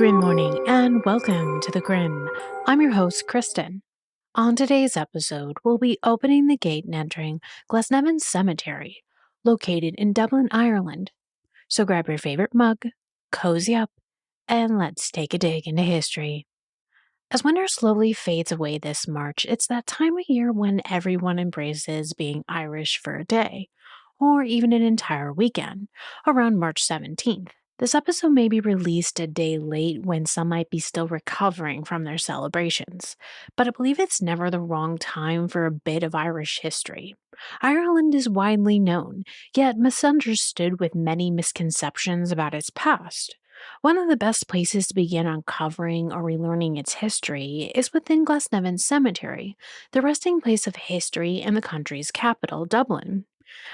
Grin morning and welcome to the Grin. I'm your host, Kristen. On today's episode, we'll be opening the gate and entering Glasnevin Cemetery, located in Dublin, Ireland. So grab your favorite mug, cozy up, and let's take a dig into history. As winter slowly fades away this March, it's that time of year when everyone embraces being Irish for a day, or even an entire weekend, around March 17th. This episode may be released a day late when some might be still recovering from their celebrations, but I believe it's never the wrong time for a bit of Irish history. Ireland is widely known, yet misunderstood with many misconceptions about its past. One of the best places to begin uncovering or relearning its history is within Glasnevin Cemetery, the resting place of history in the country's capital, Dublin.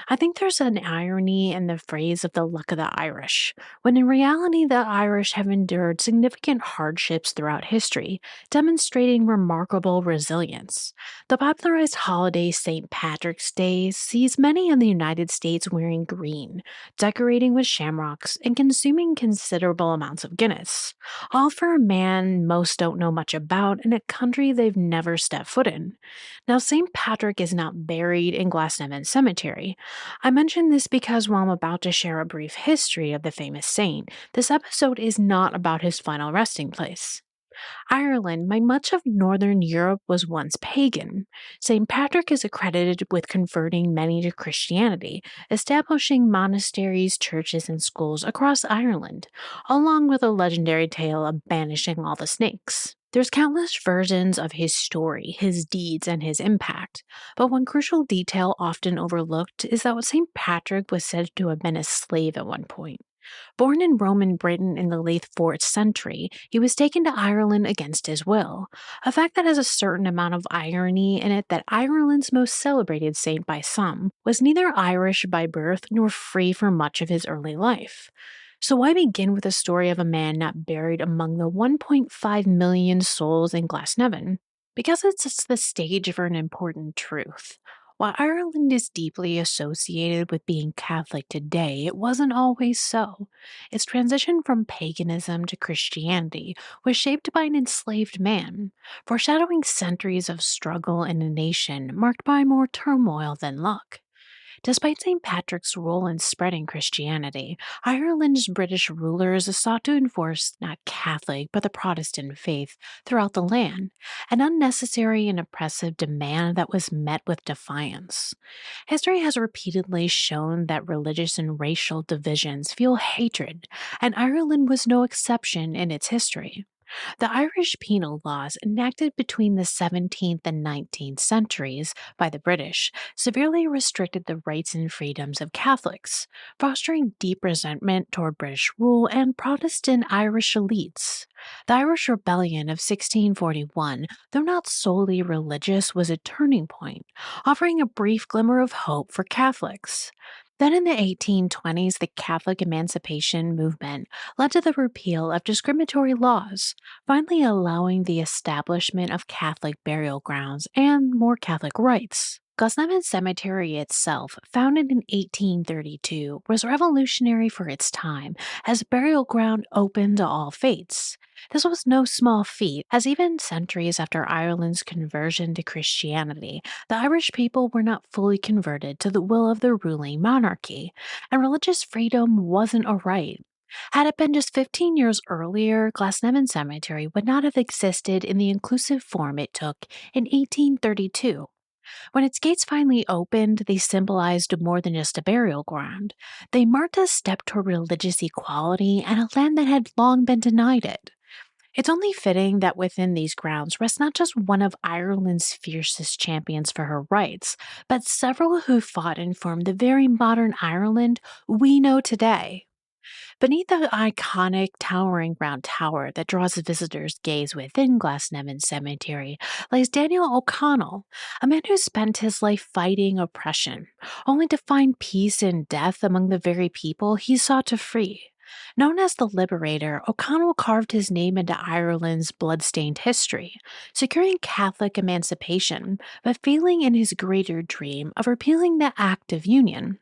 I think there's an irony in the phrase of the luck of the Irish, when in reality the Irish have endured significant hardships throughout history, demonstrating remarkable resilience. The popularized holiday St. Patrick's Day sees many in the United States wearing green, decorating with shamrocks, and consuming considerable amounts of Guinness, all for a man most don't know much about in a country they've never stepped foot in. Now, St. Patrick is not buried in Glasnevin Cemetery. I mention this because while I'm about to share a brief history of the famous saint, this episode is not about his final resting place. Ireland, like much of northern Europe, was once pagan. St. Patrick is accredited with converting many to Christianity, establishing monasteries, churches, and schools across Ireland, along with a legendary tale of banishing all the snakes. There's countless versions of his story, his deeds, and his impact, but one crucial detail often overlooked is that St. Patrick was said to have been a slave at one point. Born in Roman Britain in the late 4th century, he was taken to Ireland against his will, a fact that has a certain amount of irony in it that Ireland's most celebrated saint by some was neither Irish by birth nor free for much of his early life. So why begin with a story of a man not buried among the 1.5 million souls in Glasnevin? Because it sets the stage for an important truth. While Ireland is deeply associated with being Catholic today, it wasn't always so. Its transition from paganism to Christianity was shaped by an enslaved man, foreshadowing centuries of struggle in a nation marked by more turmoil than luck. Despite St. Patrick's role in spreading Christianity, Ireland's British rulers sought to enforce not Catholic but the Protestant faith throughout the land, an unnecessary and oppressive demand that was met with defiance. History has repeatedly shown that religious and racial divisions fuel hatred, and Ireland was no exception in its history. The Irish penal laws, enacted between the 17th and 19th centuries by the British, severely restricted the rights and freedoms of Catholics, fostering deep resentment toward British rule and Protestant Irish elites. The Irish Rebellion of 1641, though not solely religious, was a turning point, offering a brief glimmer of hope for Catholics. Then in the 1820s, the Catholic Emancipation Movement led to the repeal of discriminatory laws, finally allowing the establishment of Catholic burial grounds and more Catholic rights. Glasnevin Cemetery itself, founded in 1832, was revolutionary for its time as a burial ground open to all faiths. This was no small feat, as even centuries after Ireland's conversion to Christianity, the Irish people were not fully converted to the will of the ruling monarchy, and religious freedom wasn't a right. Had it been just 15 years earlier, Glasnevin Cemetery would not have existed in the inclusive form it took in 1832. When its gates finally opened, they symbolized more than just a burial ground. They marked a step toward religious equality and a land that had long been denied it. It's only fitting that within these grounds rests not just one of Ireland's fiercest champions for her rights, but several who fought and formed the very modern Ireland we know today. Beneath the iconic towering round tower that draws visitors' gaze within Glasnevin Cemetery lies Daniel O'Connell, a man who spent his life fighting oppression, only to find peace in death among the very people he sought to free. Known as the Liberator, O'Connell carved his name into Ireland's blood-stained history, securing Catholic emancipation, but failing in his greater dream of repealing the Act of Union.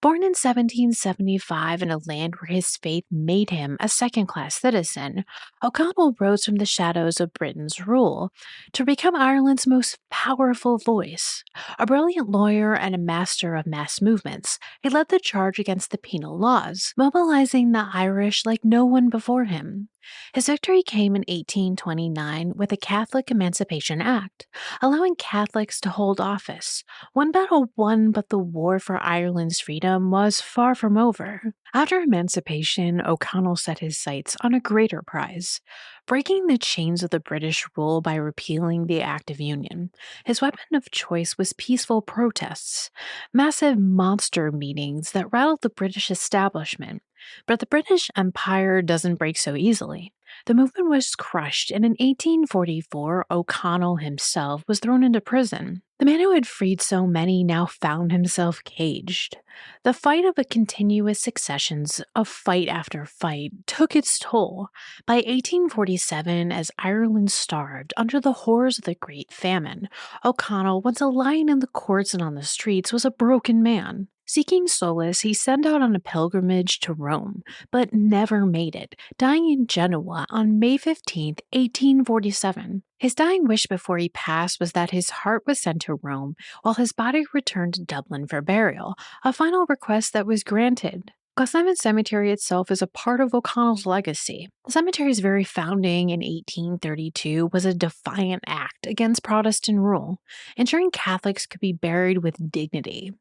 Born in 1775 in a land where his faith made him a second class citizen, O'Connell rose from the shadows of Britain's rule to become Ireland's most powerful voice. A brilliant lawyer and a master of mass movements, he led the charge against the penal laws, mobilizing the Irish like no one before him. His victory came in 1829 with the Catholic Emancipation Act, allowing Catholics to hold office. One battle won, but the war for Ireland's freedom was far from over. After emancipation, O'Connell set his sights on a greater prize, breaking the chains of the British rule by repealing the Act of Union. His weapon of choice was peaceful protests, massive monster meetings that rattled the British establishment. But the British Empire doesn't break so easily. The movement was crushed, and in 1844, O'Connell himself was thrown into prison. The man who had freed so many now found himself caged. The fight of a continuous successions of fight after fight took its toll. By 1847, as Ireland starved under the horrors of the Great Famine, O'Connell, once a lion in the courts and on the streets, was a broken man. Seeking solace, he set out on a pilgrimage to Rome, but never made it, dying in Genoa on May 15, 1847. His dying wish before he passed was that his heart was sent to Rome while his body returned to Dublin for burial, a final request that was granted. Glasnevin Cemetery itself is a part of O'Connell's legacy. The cemetery's very founding in 1832 was a defiant act against Protestant rule, ensuring Catholics could be buried with dignity.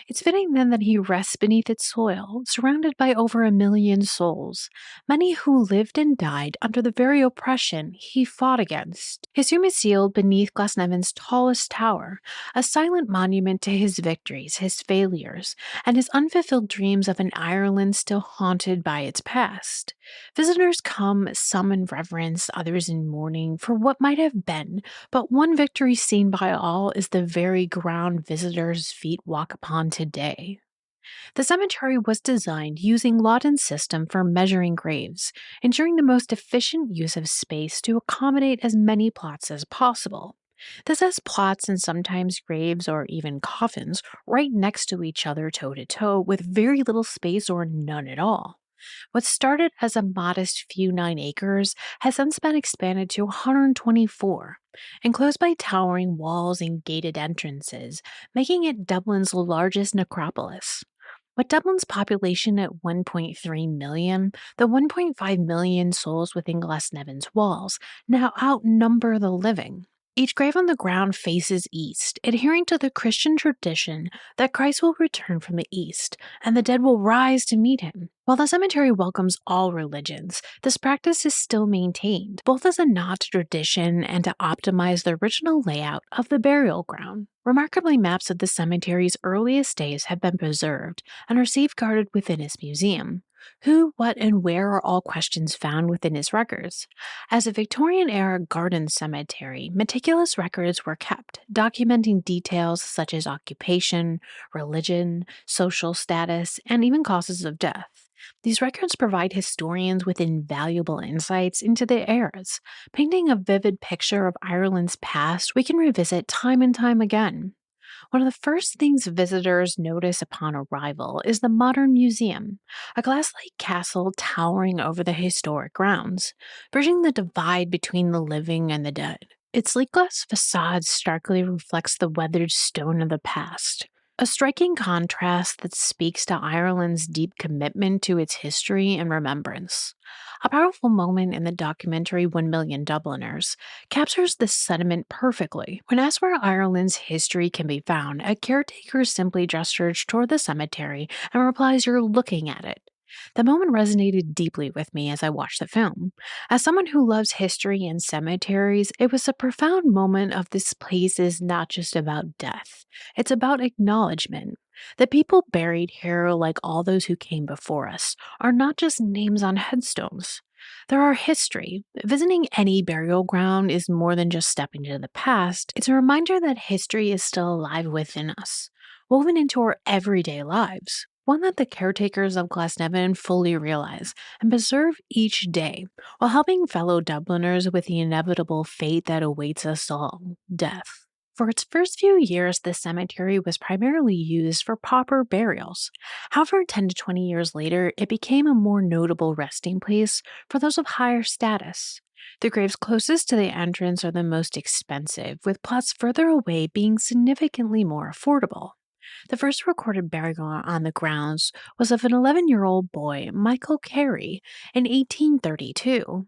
It's fitting then that he rests beneath its soil, surrounded by over 1 million souls, many who lived and died under the very oppression he fought against. His tomb is sealed beneath Glasnevin's tallest tower, a silent monument to his victories, his failures, and his unfulfilled dreams of an Ireland still haunted by its past. Visitors come, some in reverence, others in mourning for what might have been, but one victory seen by all is the very ground visitors' feet walk upon today. The cemetery was designed using Lawton's system for measuring graves, ensuring the most efficient use of space to accommodate as many plots as possible. This has plots and sometimes graves or even coffins right next to each other toe to toe with very little space or none at all. What started as a modest few 9 acres has since been expanded to 124, enclosed by towering walls and gated entrances, making it Dublin's largest necropolis. With Dublin's population at 1.3 million, the 1.5 million souls within Glasnevin's walls now outnumber the living. Each grave on the ground faces east, adhering to the Christian tradition that Christ will return from the east, and the dead will rise to meet him. While the cemetery welcomes all religions, this practice is still maintained, both as a nod to tradition and to optimize the original layout of the burial ground. Remarkably, maps of the cemetery's earliest days have been preserved and are safeguarded within its museum. Who, what, and where are all questions found within his records. As a Victorian-era garden cemetery, meticulous records were kept, documenting details such as occupation, religion, social status, and even causes of death. These records provide historians with invaluable insights into the eras, painting a vivid picture of Ireland's past we can revisit time and time again. One of the first things visitors notice upon arrival is the modern museum, a glass-like castle towering over the historic grounds, bridging the divide between the living and the dead. Its sleek glass facade starkly reflects the weathered stone of the past, a striking contrast that speaks to Ireland's deep commitment to its history and remembrance. A powerful moment in the documentary 1 Million Dubliners captures this sentiment perfectly. When asked where Ireland's history can be found, a caretaker simply gestures toward the cemetery and replies, "You're looking at it." The moment resonated deeply with me as I watched the film. As someone who loves history and cemeteries, it was a profound moment of this place is not just about death. It's about acknowledgement. The people buried here, like all those who came before us, are not just names on headstones. There are history. Visiting any burial ground is more than just stepping into the past. It's a reminder that history is still alive within us, woven into our everyday lives. One that the caretakers of Glasnevin fully realize and preserve each day, while helping fellow Dubliners with the inevitable fate that awaits us all, death. For its first few years, the cemetery was primarily used for pauper burials. However, 10 to 20 years later, it became a more notable resting place for those of higher status. The graves closest to the entrance are the most expensive, with plots further away being significantly more affordable. The first recorded burial on the grounds was of an 11-year-old boy, Michael Carey, in 1832.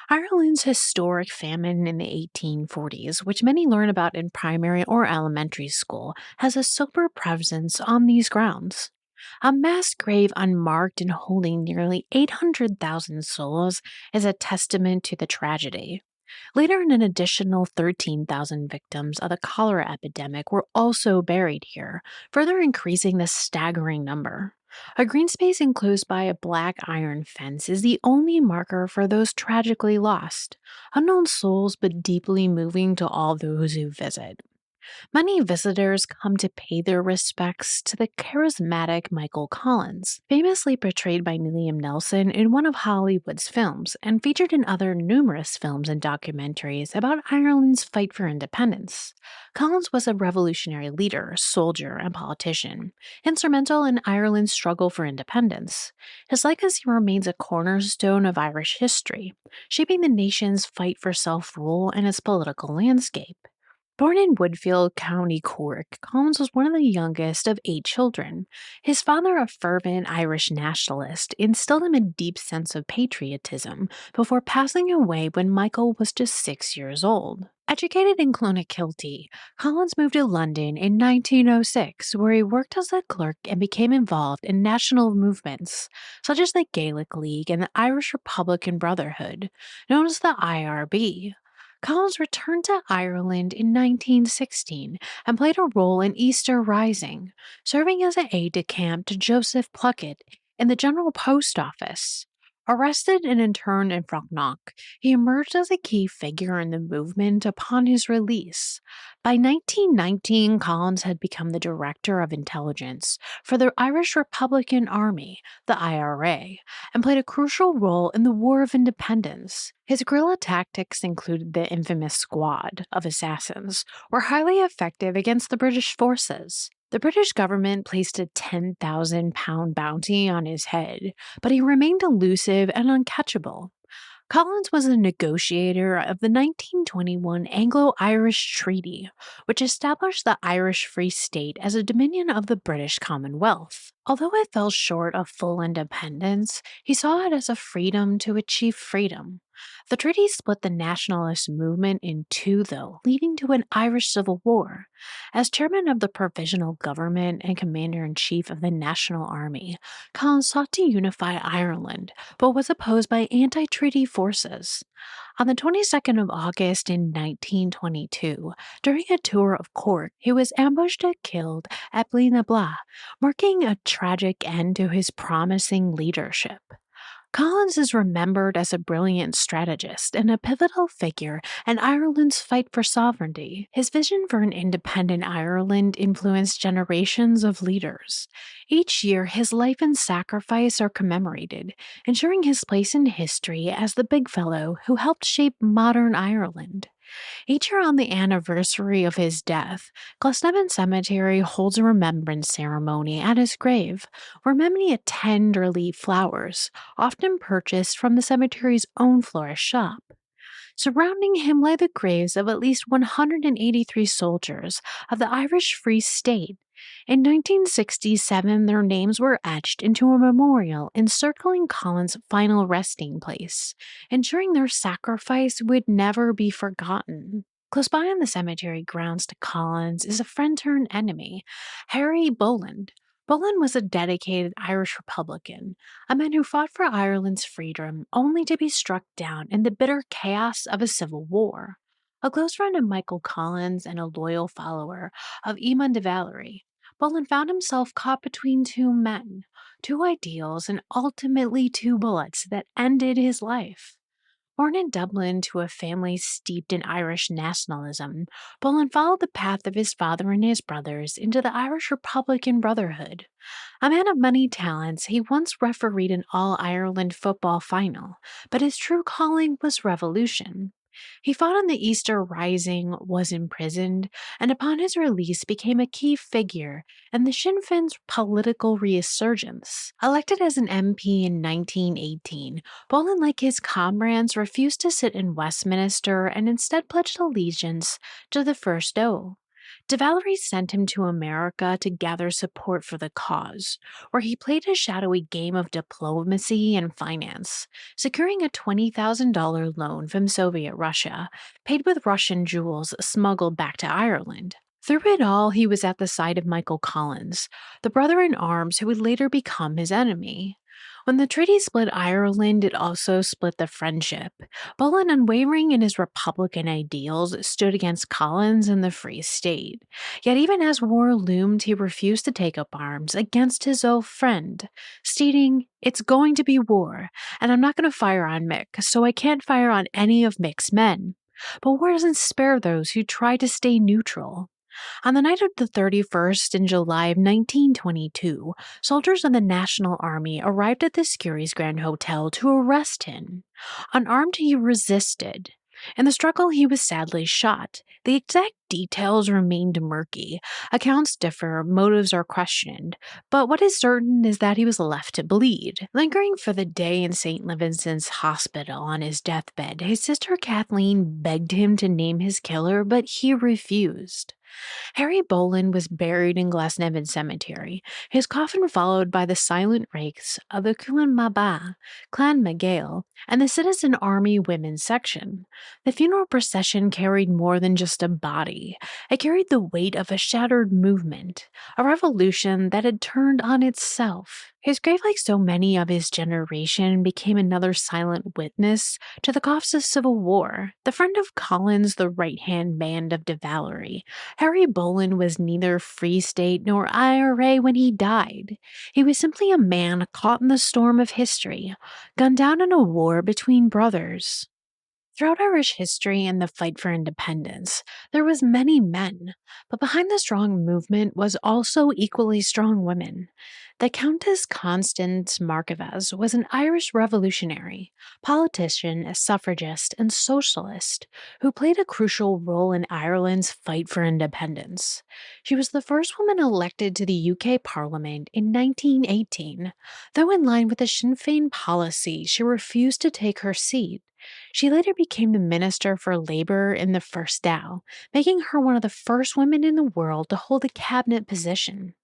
Ireland's historic famine in the 1840s, which many learn about in primary or elementary school, has a sober presence on these grounds. A mass grave unmarked and holding nearly 800,000 souls is a testament to the tragedy. Later, an additional 13,000 victims of the cholera epidemic were also buried here, further increasing the staggering number. A green space enclosed by a black iron fence is the only marker for those tragically lost, unknown souls but deeply moving to all those who visit. Many visitors come to pay their respects to the charismatic Michael Collins, famously portrayed by Liam Neeson in one of Hollywood's films and featured in other numerous films and documentaries about Ireland's fight for independence. Collins was a revolutionary leader, soldier, and politician, instrumental in Ireland's struggle for independence. His legacy remains a cornerstone of Irish history, shaping the nation's fight for self-rule and its political landscape. Born in Woodfield, County Cork, Collins was one of the youngest of 8 children. His father, a fervent Irish nationalist, instilled him a deep sense of patriotism before passing away when Michael was just 6 years old. Educated in Clonakilty, Collins moved to London in 1906, where he worked as a clerk and became involved in national movements, such as the Gaelic League and the Irish Republican Brotherhood, known as the IRB. Collins returned to Ireland in 1916 and played a role in Easter Rising, serving as an aide-de-camp to Joseph Plunkett in the General Post Office. Arrested and interned in Frontenac, he emerged as a key figure in the movement upon his release. By 1919, Collins had become the Director of Intelligence for the Irish Republican Army, the IRA, and played a crucial role in the War of Independence. His guerrilla tactics included the infamous Squad of Assassins, were highly effective against the British forces. The British government placed a £10,000 bounty on his head, but he remained elusive and uncatchable. Collins was a negotiator of the 1921 Anglo-Irish Treaty, which established the Irish Free State as a dominion of the British Commonwealth. Although it fell short of full independence, he saw it as a freedom to achieve freedom. The treaty split the nationalist movement in two, though, leading to an Irish Civil War. As chairman of the Provisional Government and commander-in-chief of the National Army, Collins sought to unify Ireland, but was opposed by anti-treaty forces. On the 22nd of August in 1922, during a tour of Cork, he was ambushed and killed at Blaenabla, marking a tragic end to his promising leadership. Collins is remembered as a brilliant strategist and a pivotal figure in Ireland's fight for sovereignty. His vision for an independent Ireland influenced generations of leaders. Each year, his life and sacrifice are commemorated, ensuring his place in history as the big fellow who helped shape modern Ireland. Each year on the anniversary of his death, Glasnevin Cemetery holds a remembrance ceremony at his grave, where many attend or leave flowers, often purchased from the cemetery's own florist shop. Surrounding him lie the graves of at least 183 soldiers of the Irish Free State. In 1967, their names were etched into a memorial encircling Collins' final resting place, ensuring their sacrifice would never be forgotten. Close by on the cemetery grounds to Collins is a friend-turned-enemy, Harry Boland. Boland was a dedicated Irish Republican, a man who fought for Ireland's freedom only to be struck down in the bitter chaos of a civil war. A close friend of Michael Collins and a loyal follower of Eamon de Valera, Boland found himself caught between two men, two ideals, and ultimately two bullets that ended his life. Born in Dublin to a family steeped in Irish nationalism, Boland followed the path of his father and his brothers into the Irish Republican Brotherhood. A man of many talents, he once refereed an All-Ireland football final, but his true calling was revolution. He fought on the Easter Rising, was imprisoned, and upon his release became a key figure in the Sinn Féin's political resurgence. Elected as an MP in 1918, Bolin, like his comrades, refused to sit in Westminster and instead pledged allegiance to the First Dáil. De Valery sent him to America to gather support for the cause, where he played a shadowy game of diplomacy and finance, securing a $20,000 loan from Soviet Russia, paid with Russian jewels smuggled back to Ireland. Through it all, he was at the side of Michael Collins, the brother in arms who would later become his enemy. When the treaty split Ireland, it also split the friendship. Bolin, unwavering in his Republican ideals, stood against Collins and the Free State. Yet even as war loomed, he refused to take up arms against his old friend, stating, "It's going to be war, and I'm not going to fire on Mick, so I can't fire on any of Mick's men." But war doesn't spare those who try to stay neutral. On the night of the 31st in July of 1922, soldiers of the National Army arrived at the Scuries Grand Hotel to arrest him. Unarmed, he resisted. In the struggle, he was sadly shot. The exact details remained murky. Accounts differ, motives are questioned, but what is certain is that he was left to bleed. Lingering for the day in St. Vincent's Hospital on his deathbed, his sister Kathleen begged him to name his killer, but he refused. Harry Bolin was buried in Glasnevin Cemetery, his coffin followed by the silent rakes of the Cuan Maba, Clan Magail, and the Citizen Army Women's Section. The funeral procession carried more than just a body. It carried the weight of a shattered movement, a revolution that had turned on itself. His grave, like so many of his generation, became another silent witness to the costs of civil war. The friend of Collins, the right-hand man of De Valery, Harry Bolin was neither Free State nor IRA when he died. He was simply a man caught in the storm of history, gunned down in a war between brothers. Throughout Irish history and the fight for independence, there was many men, but behind the strong movement was also equally strong women. The Countess Constance Markievicz was an Irish revolutionary, politician, a suffragist, and socialist who played a crucial role in Ireland's fight for independence. She was the first woman elected to the UK Parliament in 1918, though in line with the Sinn Féin policy, she refused to take her seat. She later became the Minister for Labour in the First Dáil, making her one of the first women in the world to hold a cabinet position.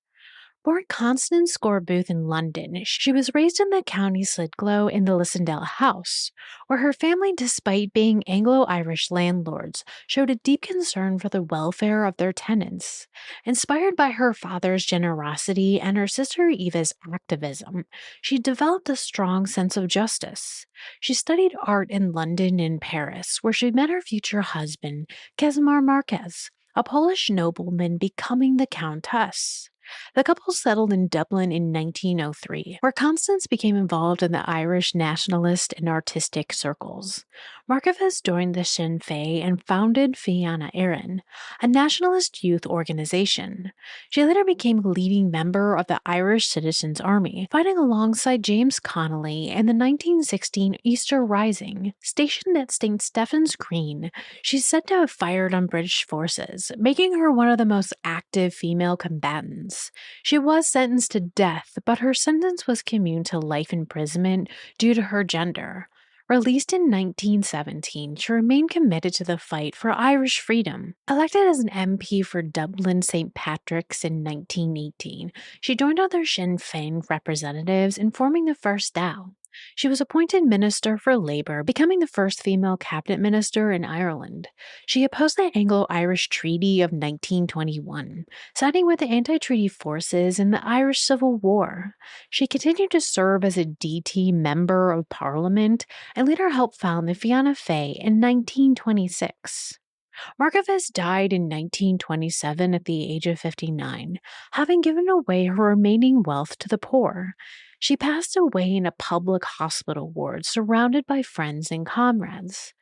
Born Constance Scorbuth in London, she was raised in the County Slidglow in the Lissondale House, where her family, despite being Anglo-Irish landlords, showed a deep concern for the welfare of their tenants. Inspired by her father's generosity and her sister Eva's activism, she developed a strong sense of justice. She studied art in London and Paris, where she met her future husband, Casimir Marquez, a Polish nobleman becoming the Countess. The couple settled in Dublin in 1903, where Constance became involved in the Irish nationalist and artistic circles. Markievicz joined the Sinn Féin and founded Fianna Éireann, a nationalist youth organization. She later became a leading member of the Irish Citizens Army, fighting alongside James Connolly in the 1916 Easter Rising. Stationed at St. Stephen's Green, she's said to have fired on British forces, making her one of the most active female combatants. She was sentenced to death, but her sentence was commuted to life imprisonment due to her gender. Released in 1917, she remained committed to the fight for Irish freedom. Elected as an MP for Dublin St. Patrick's in 1918, she joined other Sinn Féin representatives in forming the First Dáil. She was appointed Minister for Labour, becoming the first female cabinet minister in Ireland. She opposed the Anglo-Irish Treaty of 1921, siding with the anti-treaty forces in the Irish Civil War. She continued to serve as a DT member of Parliament and later helped found the Fianna Fáil in 1926. Markievicz died in 1927 at the age of 59, having given away her remaining wealth to the poor. She passed away in a public hospital ward surrounded by friends and comrades.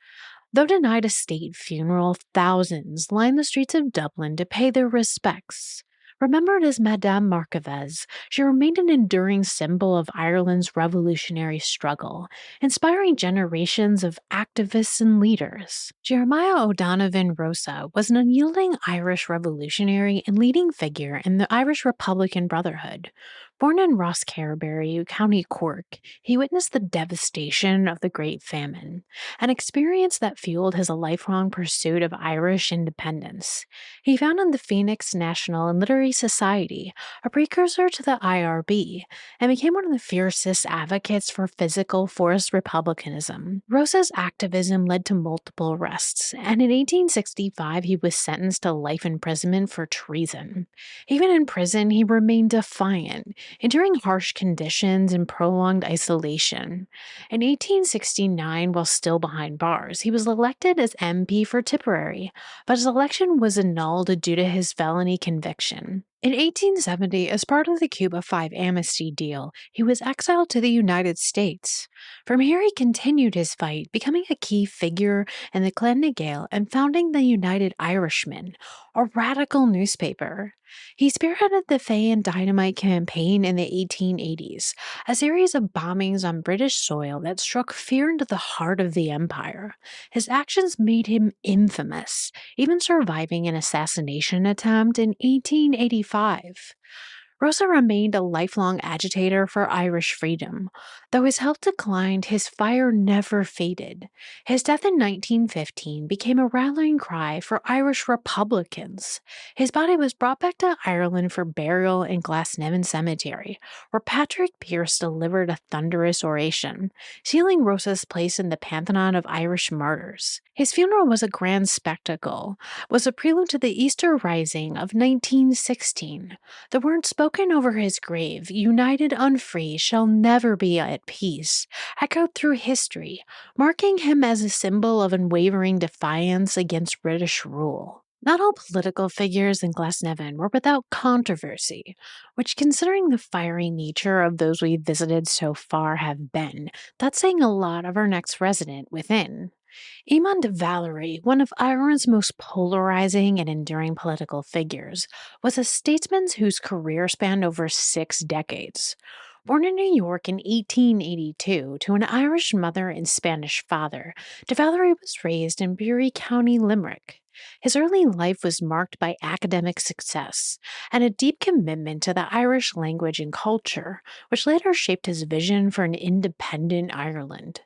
Though denied a state funeral, thousands lined the streets of Dublin to pay their respects. Remembered as Madame Markievicz, she remained an enduring symbol of Ireland's revolutionary struggle, inspiring generations of activists and leaders. Jeremiah O'Donovan Rosa was an unyielding Irish revolutionary and leading figure in the Irish Republican Brotherhood. Born in Rosscarbery, County Cork, he witnessed the devastation of the Great Famine, an experience that fueled his lifelong pursuit of Irish independence. He founded the Phoenix National and Literary Society, a precursor to the IRB, and became one of the fiercest advocates for physical force republicanism. Rosa's activism led to multiple arrests, and in 1865 he was sentenced to life imprisonment for treason. Even in prison, he remained defiant, enduring harsh conditions and prolonged isolation. In 1869, while still behind bars, he was elected as MP for Tipperary, but his election was annulled due to his felony conviction. In 1870, as part of the Cuba Five amnesty deal, he was exiled to the United States. From here, he continued his fight, becoming a key figure in the Clan na Gael and founding the United Irishmen, a radical newspaper. He spearheaded the Fay and Dynamite campaign in the 1880s, a series of bombings on British soil that struck fear into the heart of the empire. His actions made him infamous, even surviving an assassination attempt in 1885. Rosa remained a lifelong agitator for Irish freedom. Though his health declined, his fire never faded. His death in 1915 became a rallying cry for Irish Republicans. His body was brought back to Ireland for burial in Glasnevin Cemetery, where Patrick Pearse delivered a thunderous oration, sealing Rosa's place in the pantheon of Irish martyrs. His funeral was a grand spectacle, was a prelude to the Easter Rising of 1916. The words spoken over his grave, "United unfree shall never be at peace," echoed through history, marking him as a symbol of unwavering defiance against British rule. Not all political figures in Glasnevin were without controversy, which, considering the fiery nature of those we've visited so far, have been. That's saying a lot of our next resident within. Eamon de Valera, one of Ireland's most polarizing and enduring political figures, was a statesman whose career spanned over 6 decades. Born in New York in 1882 to an Irish mother and Spanish father, de Valera was raised in Bury County, Limerick. His early life was marked by academic success and a deep commitment to the Irish language and culture, which later shaped his vision for an independent Ireland.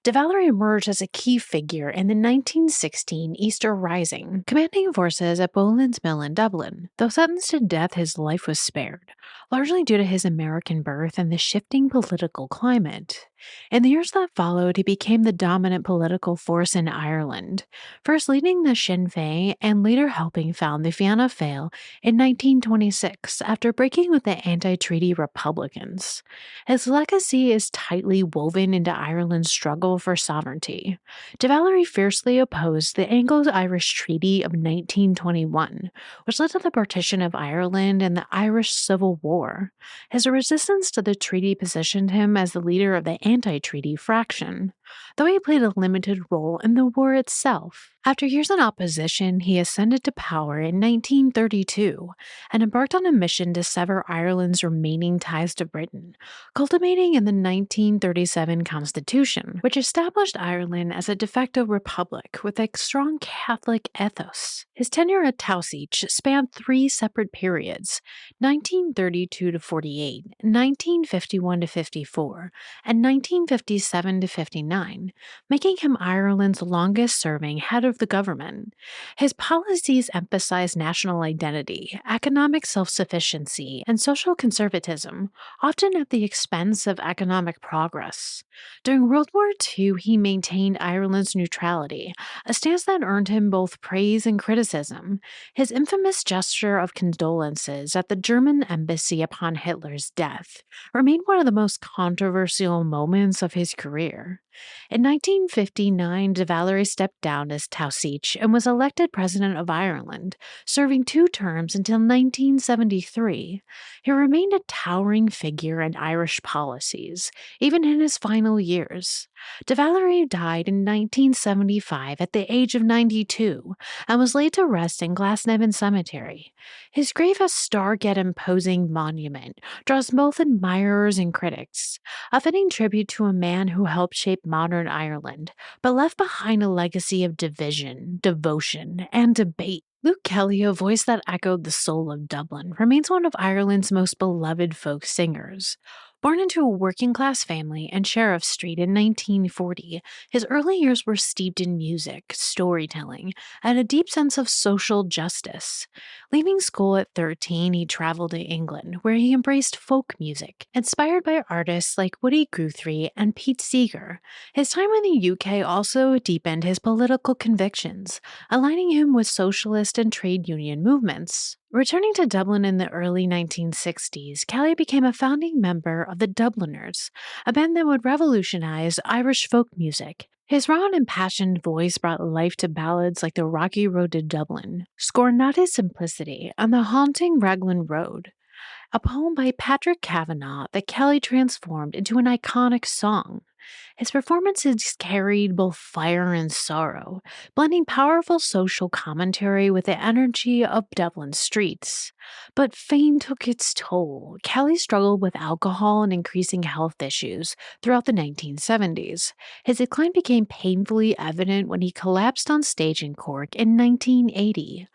De Valera emerged as a key figure in the 1916 Easter Rising, commanding forces at Boland's Mill in Dublin. Though sentenced to death, his life was spared, largely due to his American birth and the shifting political climate. In the years that followed, he became the dominant political force in Ireland, first leading the Sinn Féin and later helping found the Fianna Fáil in 1926 after breaking with the anti-treaty Republicans. His legacy is tightly woven into Ireland's struggle for sovereignty. De Valera fiercely opposed the Anglo-Irish Treaty of 1921, which led to the partition of Ireland and the Irish Civil War. His resistance to the treaty positioned him as the leader of the anti-treaty fraction, though he played a limited role in the war itself. After years in opposition, he ascended to power in 1932 and embarked on a mission to sever Ireland's remaining ties to Britain, culminating in the 1937 Constitution, which established Ireland as a de facto republic with a strong Catholic ethos. His tenure at Taoiseach spanned 3 separate periods: 1932 to 48, 1951 to 54, and 1957 to 59, making him Ireland's longest-serving head of the government. His policies emphasized national identity, economic self-sufficiency, and social conservatism, often at the expense of economic progress. During World War II, he maintained Ireland's neutrality, a stance that earned him both praise and criticism. His infamous gesture of condolences at the German embassy upon Hitler's death remained one of the most controversial moments of his career. In 1959, de Valery stepped down as Taoiseach and was elected President of Ireland, serving 2 terms until 1973. He remained a towering figure in Irish policies, even in his final years. De Valery died in 1975 at the age of 92 and was laid to rest in Glasnevin Cemetery. His grave, a stark yet imposing monument, draws both admirers and critics, a fitting tribute to a man who helped shape modern Ireland, but left behind a legacy of division, devotion, and debate. Luke Kelly, a voice that echoed the soul of Dublin, remains one of Ireland's most beloved folk singers. Born into a working-class family in Sheriff Street in 1940, his early years were steeped in music, storytelling, and a deep sense of social justice. Leaving school at 13, he traveled to England, where he embraced folk music, inspired by artists like Woody Guthrie and Pete Seeger. His time in the UK also deepened his political convictions, aligning him with socialist and trade union movements. Returning to Dublin in the early 1960s, Kelly became a founding member of the Dubliners, a band that would revolutionize Irish folk music. His raw and impassioned voice brought life to ballads like The Rocky Road to Dublin, Scorn Not His Simplicity, and The Haunting Raglan Road, a poem by Patrick Kavanagh that Kelly transformed into an iconic song. His performances carried both fire and sorrow, blending powerful social commentary with the energy of Dublin streets. But fame took its toll. Kelly struggled with alcohol and increasing health issues throughout the 1970s. His decline became painfully evident when he collapsed on stage in Cork in 1980.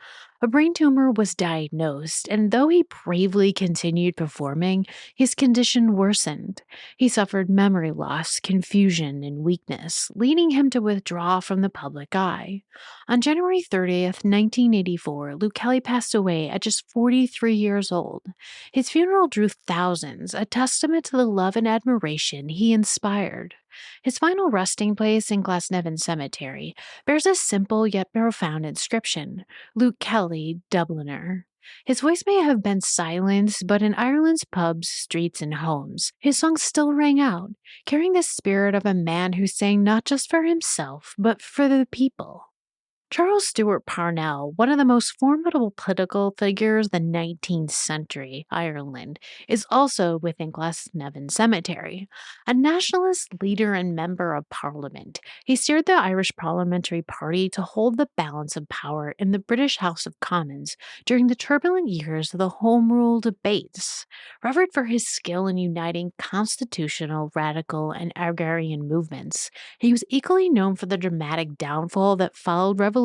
A brain tumor was diagnosed, and though he bravely continued performing, his condition worsened. He suffered memory loss, confusion, and weakness, leading him to withdraw from the public eye. On January 30th, 1984, Luke Kelly passed away at just 43 years old. His funeral drew thousands, a testament to the love and admiration he inspired. His final resting place in Glasnevin Cemetery bears a simple yet profound inscription: Luke Kelly, Dubliner. His voice may have been silenced, but in Ireland's pubs, streets, and homes, his songs still rang out, carrying the spirit of a man who sang not just for himself, but for the people. Charles Stewart Parnell, one of the most formidable political figures of the 19th century Ireland, is also within Glasnevin Cemetery. A nationalist leader and member of Parliament, he steered the Irish Parliamentary Party to hold the balance of power in the British House of Commons during the turbulent years of the Home Rule debates. Revered for his skill in uniting constitutional, radical, and agrarian movements, he was equally known for the dramatic downfall that followed revelations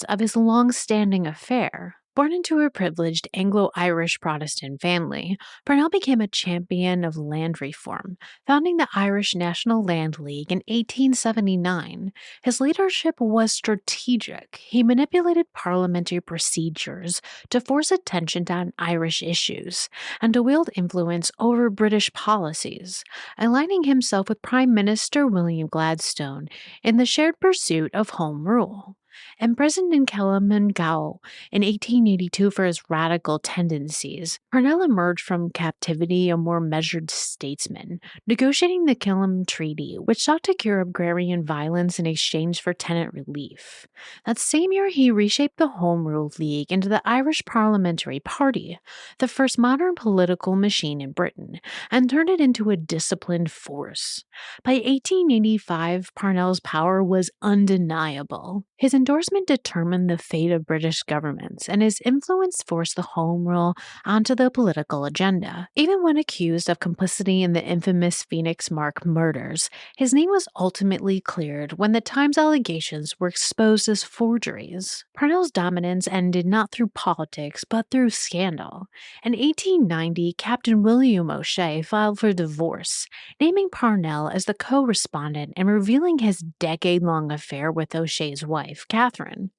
of his long-standing affair. Born into a privileged Anglo-Irish Protestant family, Parnell became a champion of land reform, founding the Irish National Land League in 1879. His leadership was strategic. He manipulated parliamentary procedures to force attention on Irish issues and to wield influence over British policies, aligning himself with Prime Minister William Gladstone in the shared pursuit of Home Rule. Imprisoned in Kellamgaol in 1882 for his radical tendencies, Parnell emerged from captivity a more measured statesman, negotiating the Killam Treaty, which sought to cure agrarian violence in exchange for tenant relief. That same year, he reshaped the Home Rule League into the Irish Parliamentary Party, the first modern political machine in Britain, and turned it into a disciplined force. By 1885, Parnell's power was undeniable. His endorsement determined the fate of British governments, and his influence forced the Home Rule onto the political agenda. Even when accused of complicity in the infamous Phoenix Mark murders, his name was ultimately cleared when the Times allegations were exposed as forgeries. Parnell's dominance ended not through politics, but through scandal. In 1890, Captain William O'Shea filed for divorce, naming Parnell as the co-respondent and revealing his decade-long affair with O'Shea's wife, Catherine.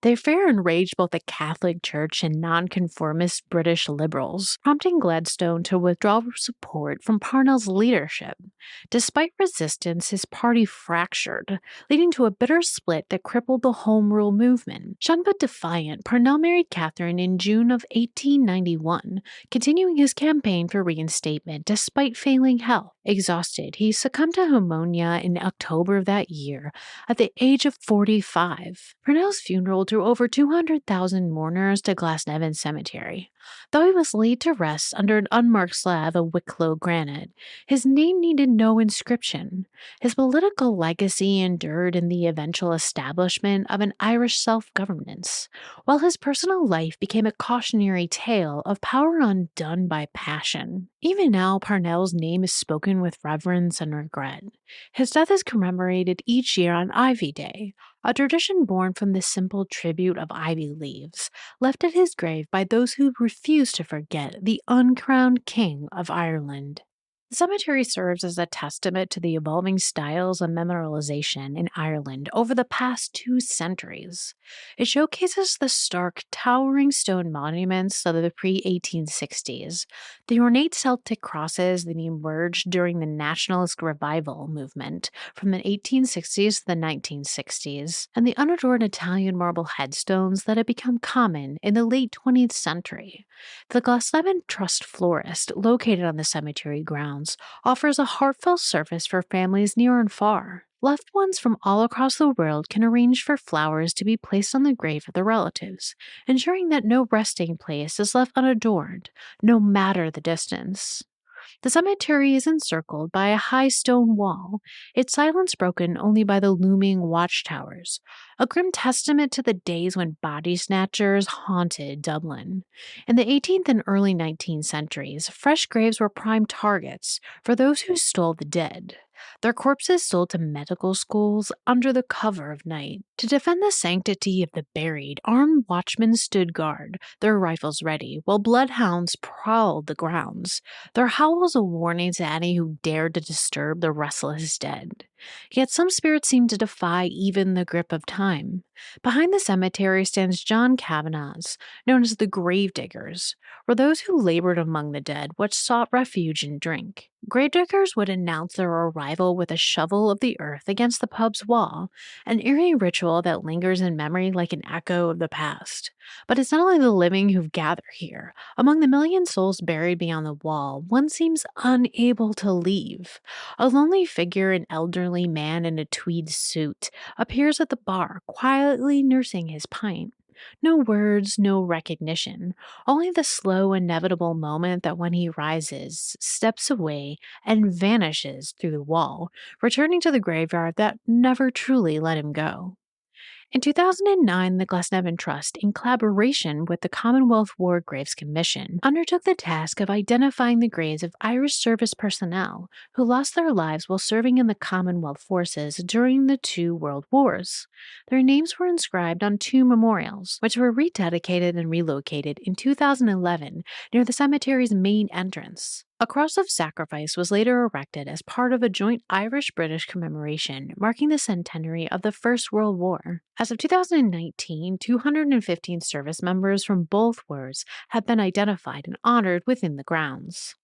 The affair enraged both the Catholic Church and nonconformist British liberals, prompting Gladstone to withdraw support from Parnell's leadership. Despite resistance, his party fractured, leading to a bitter split that crippled the Home Rule movement. Shunned but defiant, Parnell married Catherine in June of 1891, continuing his campaign for reinstatement despite failing health. Exhausted, he succumbed to pneumonia in October of that year at the age of 45. Parnell's funeral drew over 200,000 mourners to Glasnevin Cemetery. Though he was laid to rest under an unmarked slab of Wicklow granite, his name needed no inscription. His political legacy endured in the eventual establishment of an Irish self-governance, while his personal life became a cautionary tale of power undone by passion. Even now, Parnell's name is spoken with reverence and regret. His death is commemorated each year on Ivy Day, a tradition born from the simple tribute of ivy leaves, left at his grave by those who refuse to forget the uncrowned King of Ireland. The cemetery serves as a testament to the evolving styles of memorialization in Ireland over the past 2 centuries. It showcases the stark, towering stone monuments of the pre-1860s, the ornate Celtic crosses that emerged during the nationalist revival movement from the 1860s to the 1960s, and the unadorned Italian marble headstones that had become common in the late 20th century. The Glasnevin Trust Florist, located on the cemetery grounds, offers a heartfelt service for families near and far. Loved ones from all across the world can arrange for flowers to be placed on the grave of their relatives, ensuring that no resting place is left unadorned, no matter the distance. The cemetery is encircled by a high stone wall, its silence broken only by the looming watchtowers, a grim testament to the days when body snatchers haunted Dublin. In the 18th and early 19th centuries, fresh graves were prime targets for those who stole the dead. Their corpses sold to medical schools under the cover of night. To defend the sanctity of the buried, armed watchmen stood guard, their rifles ready, while bloodhounds prowled the grounds, their howls a warning to any who dared to disturb the restless dead. Yet some spirits seem to defy even the grip of time. Behind the cemetery stands John Kavanagh's, known as the Gravediggers, were those who labored among the dead which sought refuge and drink. Gravediggers would announce their arrival with a shovel of the earth against the pub's wall, an eerie ritual that lingers in memory like an echo of the past. But it's not only the living who gather here. Among the million souls buried beyond the wall, one seems unable to leave. A lonely figure, an elderly man in a tweed suit, appears at the bar, quietly nursing his pint. No words, no recognition, only the slow, inevitable moment that when he rises, steps away, and vanishes through the wall, returning to the graveyard that never truly let him go. In 2009, the Glasnevin Trust, in collaboration with the Commonwealth War Graves Commission, undertook the task of identifying the graves of Irish service personnel who lost their lives while serving in the Commonwealth forces during the 2 World Wars. Their names were inscribed on 2 memorials, which were rededicated and relocated in 2011 near the cemetery's main entrance. A cross of sacrifice was later erected as part of a joint Irish-British commemoration marking the centenary of the First World War. As of 2019, 215 service members from both wars have been identified and honored within the grounds.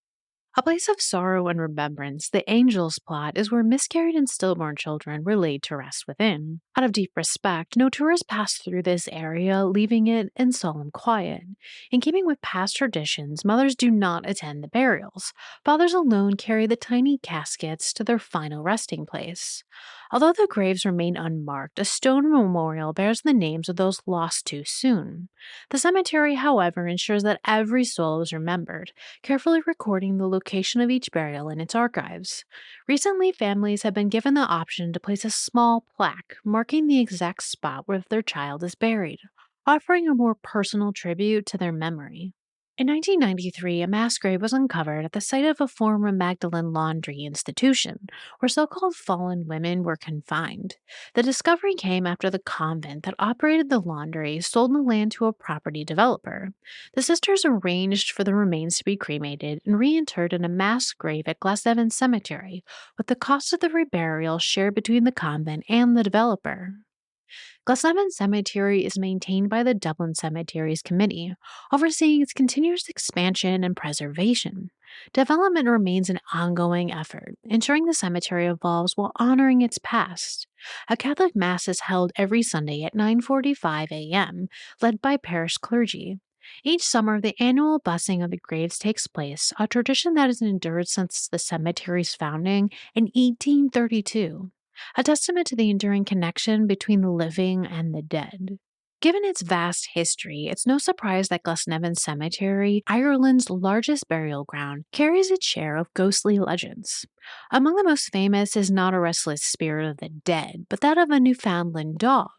A place of sorrow and remembrance, the Angel's Plot is where miscarried and stillborn children were laid to rest within. Out of deep respect, no tourists pass through this area, leaving it in solemn quiet. In keeping with past traditions, mothers do not attend the burials. Fathers alone carry the tiny caskets to their final resting place. Although the graves remain unmarked, a stone memorial bears the names of those lost too soon. The cemetery, however, ensures that every soul is remembered, carefully recording the location of each burial in its archives. Recently, families have been given the option to place a small plaque marking the exact spot where their child is buried, offering a more personal tribute to their memory. In 1993, a mass grave was uncovered at the site of a former Magdalen laundry institution, where so-called fallen women were confined. The discovery came after the convent that operated the laundry sold the land to a property developer. The sisters arranged for the remains to be cremated and reinterred in a mass grave at Glasnevin Cemetery, with the cost of the reburial shared between the convent and the developer. Glasnevin Cemetery is maintained by the Dublin Cemeteries Committee, overseeing its continuous expansion and preservation. Development remains an ongoing effort, ensuring the cemetery evolves while honoring its past. A Catholic Mass is held every Sunday at 9:45 a.m., led by parish clergy. Each summer, the annual busing of the graves takes place, a tradition that has endured since the cemetery's founding in 1832, a testament to the enduring connection between the living and the dead. Given its vast history, it's no surprise that Glasnevin Cemetery, Ireland's largest burial ground, carries its share of ghostly legends. Among the most famous is not a restless spirit of the dead, but that of a Newfoundland dog.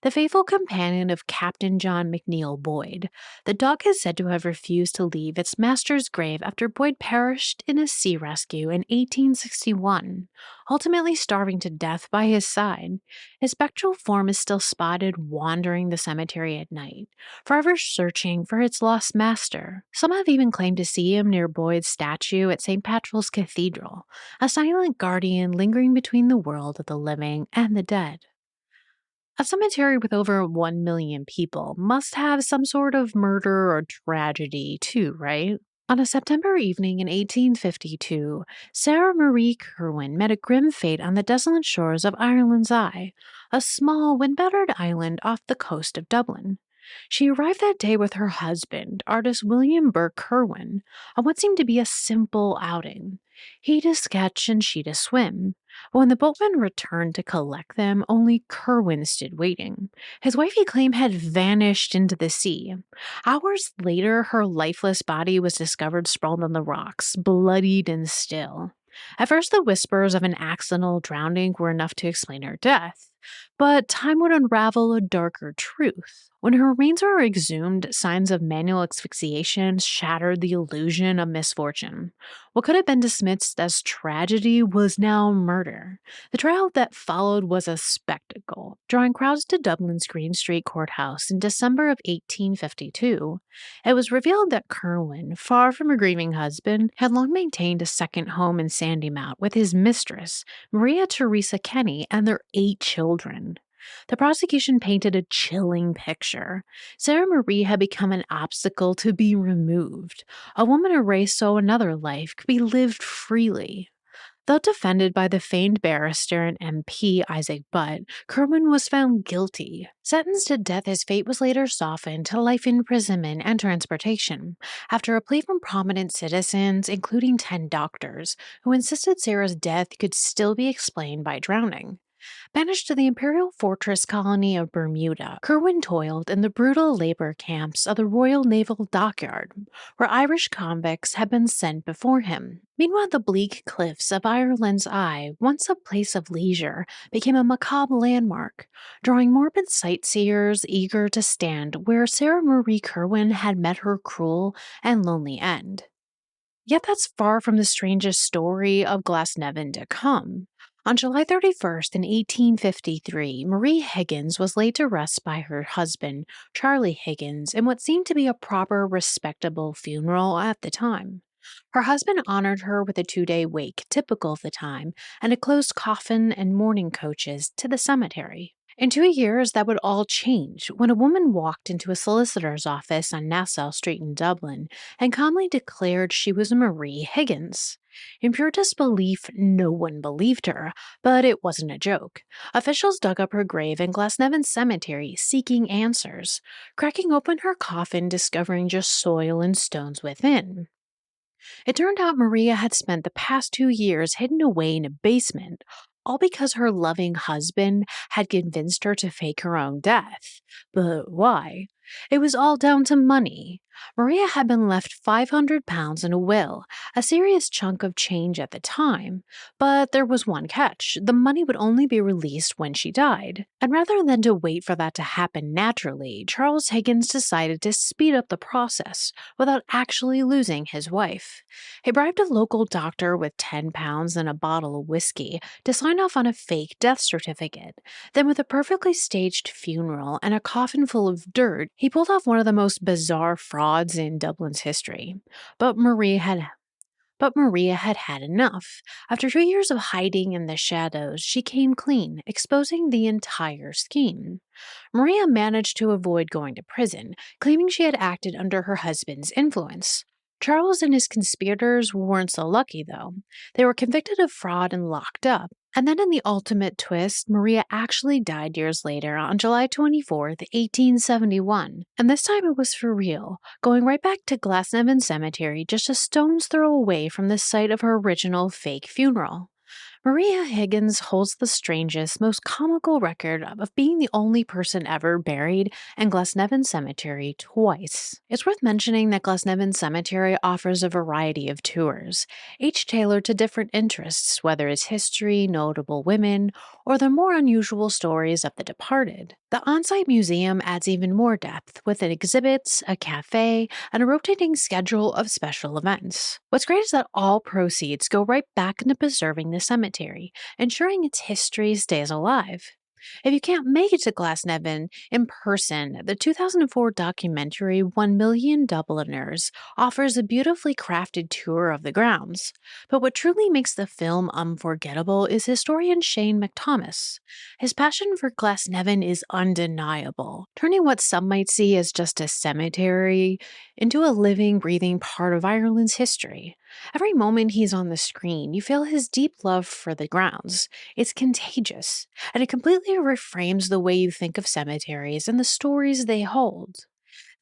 The faithful companion of Captain John McNeill Boyd, the dog is said to have refused to leave its master's grave after Boyd perished in a sea rescue in 1861, ultimately starving to death by his side. His spectral form is still spotted wandering the cemetery at night, forever searching for its lost master. Some have even claimed to see him near Boyd's statue at St. Patrick's Cathedral, a silent guardian lingering between the world of the living and the dead. A cemetery with over 1 million people must have some sort of murder or tragedy, too, right? On a September evening in 1852, Sarah Marie Curwen met a grim fate on the desolate shores of Ireland's Eye, a small, wind-battered island off the coast of Dublin. She arrived that day with her husband, artist William Burke Curwen, on what seemed to be a simple outing. He to sketch and she to swim. But when the boatman returned to collect them, only Curwen stood waiting. His wife, he claimed, had vanished into the sea. Hours later, her lifeless body was discovered sprawled on the rocks, bloodied and still. At first, the whispers of an accidental drowning were enough to explain her death, but time would unravel a darker truth. When her remains were exhumed, signs of manual asphyxiation shattered the illusion of misfortune. What could have been dismissed as tragedy was now murder. The trial that followed was a spectacle, drawing crowds to Dublin's Green Street Courthouse in December of 1852. It was revealed that Curwen, far from a grieving husband, had long maintained a second home in Sandymount with his mistress, Maria Theresa Kenny, and their 8 children. The prosecution painted a chilling picture. Sarah Marie had become an obstacle to be removed, a woman erased so another life could be lived freely. Though defended by the famed barrister and MP Isaac Butt, Curwen was found guilty. Sentenced to death, his fate was later softened to life imprisonment and transportation, after a plea from prominent citizens, including 10 doctors, who insisted Sarah's death could still be explained by drowning. Banished to the imperial fortress colony of Bermuda, Curwen toiled in the brutal labor camps of the Royal Naval Dockyard, where Irish convicts had been sent before him. Meanwhile, the bleak cliffs of Ireland's Eye, once a place of leisure, became a macabre landmark, drawing morbid sightseers eager to stand where Sarah Marie Curwen had met her cruel and lonely end. Yet that's far from the strangest story of Glasnevin to come. On July 31st in 1853, Marie Higgins was laid to rest by her husband, Charlie Higgins, in what seemed to be a proper, respectable funeral at the time. Her husband honored her with a 2-day wake, typical of the time, and a closed coffin and mourning coaches to the cemetery. In 2 years, that would all change when a woman walked into a solicitor's office on Nassau Street in Dublin and calmly declared she was Marie Higgins. In pure disbelief, no one believed her, but it wasn't a joke. Officials dug up her grave in Glasnevin Cemetery seeking answers, cracking open her coffin, discovering just soil and stones within. It turned out Maria had spent the past 2 years hidden away in a basement, all because her loving husband had convinced her to fake her own death. But why? It was all down to money. Maria had been left £500 in a will, a serious chunk of change at the time. But there was one catch. The money would only be released when she died. And rather than to wait for that to happen naturally, Charles Higgins decided to speed up the process without actually losing his wife. He bribed a local doctor with £10 and a bottle of whiskey to sign off on a fake death certificate. Then, with a perfectly staged funeral and a coffin full of dirt, he pulled off one of the most bizarre frauds in Dublin's history. But Maria had had enough. After 2 years of hiding in the shadows, she came clean, exposing the entire scheme. Maria managed to avoid going to prison, claiming she had acted under her husband's influence. Charles and his conspirators weren't so lucky, though. They were convicted of fraud and locked up. And then in the ultimate twist, Maria actually died years later on July 24th, 1871. And this time it was for real, going right back to Glasnevin Cemetery, just a stone's throw away from the site of her original fake funeral. Maria Higgins holds the strangest, most comical record of being the only person ever buried in Glasnevin Cemetery twice. It's worth mentioning that Glasnevin Cemetery offers a variety of tours, each tailored to different interests, whether it's history, notable women, or the more unusual stories of the departed. The on-site museum adds even more depth, with exhibits, a cafe, and a rotating schedule of special events. What's great is that all proceeds go right back into preserving the cemetery, ensuring its history stays alive. If you can't make it to Glasnevin in person, the 2004 documentary 1 Million Dubliners offers a beautifully crafted tour of the grounds. But what truly makes the film unforgettable is historian Shane McThomas. His passion for Glasnevin is undeniable, turning what some might see as just a cemetery into a living, breathing part of Ireland's history. Every moment he's on the screen, you feel his deep love for the grounds. It's contagious, and it completely reframes the way you think of cemeteries and the stories they hold.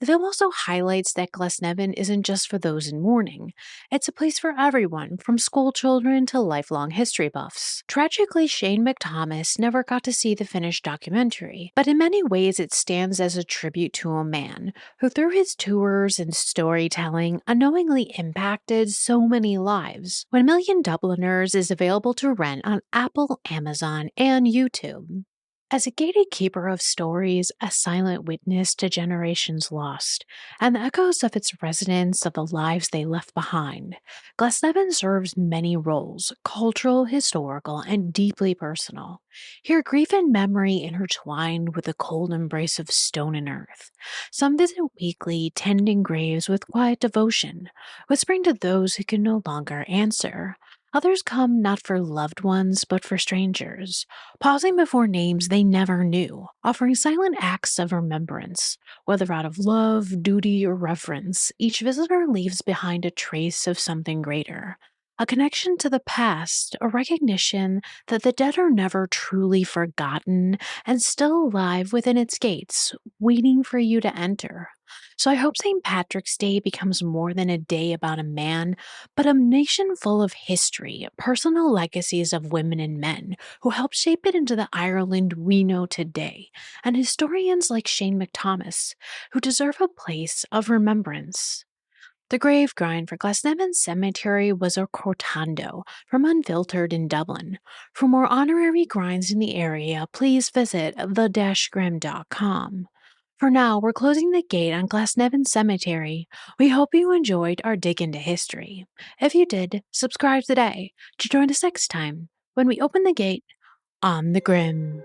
The film also highlights that Glasnevin isn't just for those in mourning. It's a place for everyone, from school children to lifelong history buffs. Tragically, Shane McThomas never got to see the finished documentary, but in many ways it stands as a tribute to a man who, through his tours and storytelling, unknowingly impacted so many lives. 1 Million Dubliners is available to rent on Apple, Amazon, and YouTube. As a gated keeper of stories, a silent witness to generations lost, and the echoes of its residents of the lives they left behind, Glasnevin serves many roles, cultural, historical, and deeply personal. Here, grief and memory intertwined with the cold embrace of stone and earth. Some visit weekly, tending graves with quiet devotion, whispering to those who can no longer answer. Others come not for loved ones, but for strangers, pausing before names they never knew, offering silent acts of remembrance. Whether out of love, duty, or reverence, each visitor leaves behind a trace of something greater. A connection to the past, a recognition that the dead are never truly forgotten and still alive within its gates, waiting for you to enter. So I hope St. Patrick's Day becomes more than a day about a man, but a nation full of history, personal legacies of women and men who helped shape it into the Ireland we know today, and historians like Shane McThomas, who deserve a place of remembrance. The grave grind for Glasnevin Cemetery was a cortando from Unfiltered in Dublin. For more honorary grinds in the area, please visit the-grim.com. For now, we're closing the gate on Glasnevin Cemetery. We hope you enjoyed our dig into history. If you did, subscribe today to join us next time when we open the gate on the Grim.